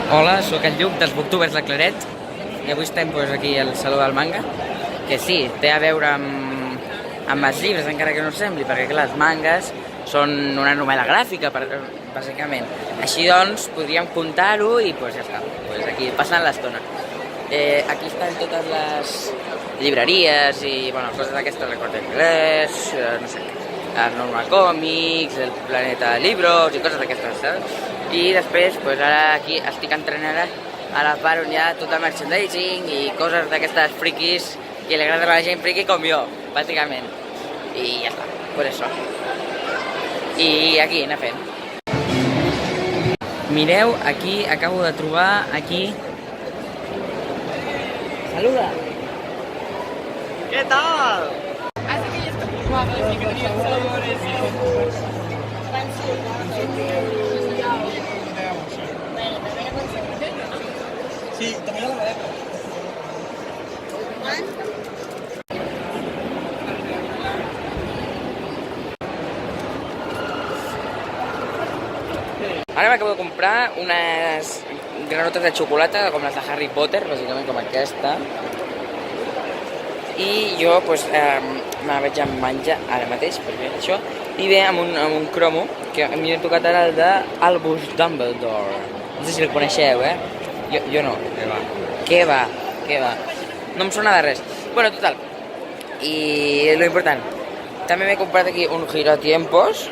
Hola, sóc el Lluc dels Booktubers de Claret i avui estem aquí al Saló del Manga, que sí, té a veure amb els llibres, encara que no sembli, perquè clar, els mangas són una novel·la gràfica, bàsicament. Així doncs, podríem comptar-ho i ja està, aquí passant l'estona. Aquí estan totes les llibreries i coses d'aquestes, el Corte Inglés, no sé, el Normal Comics, el Planeta Libros i coses d'aquestes, saps? I després, ara aquí estic entrant ara a la part on hi ha tot el merchandising i coses d'aquestes friquis que li agraden a la gent friqui com jo, bàsicament. I ja està, això. I aquí anem fent. Mireu, aquí acabo de trobar, aquí... Saluda! ¿Qué tal? Así que ya está guapo, así que tenía sabores. Sí, también a la madera. Ara m'acabo de comprar unes granotes de xocolata com les de Harry Potter, bàsicament com aquesta. I jo me la vaig a menjar ara mateix, perquè això. I ve amb un cromo, que a mi m'ha tocat ara el d'Albus Dumbledore. No sé si el coneixeu, Jo no. Què va? No em sona de res. Bueno, total. I lo important. També m'he comprat aquí un giratiempos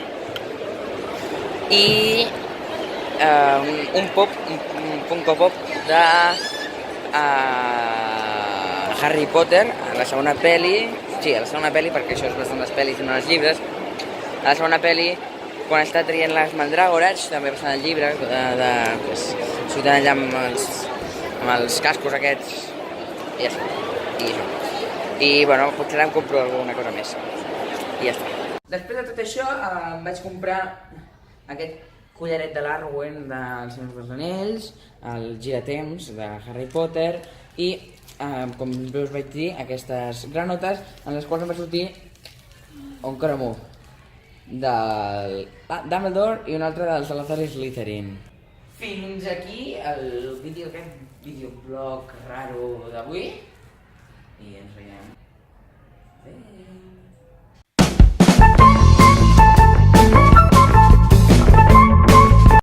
i un Funko Pop de Harry Potter, a la segona pel·li. Sí, a la segona pel·li, perquè això és bastant les pel·lis i no els llibres. A la segona pel·li, quan està traient les mandràgores, també passant el llibre, sortant allà amb els cascos aquests, i ja està. I això. I, potser em compro alguna cosa més. I ja està. Després de tot això, em vaig comprar aquest collaret de l'Arwen dels Senyors dels Anells, el giratemps de Harry Potter i, com us vaig dir, aquestes granotes en les quals em va sortir un cromó del Dumbledore i un altre del Salazar Slytherin. Fins aquí el vídeo, aquest videoblog raro d'avui i ens veiem.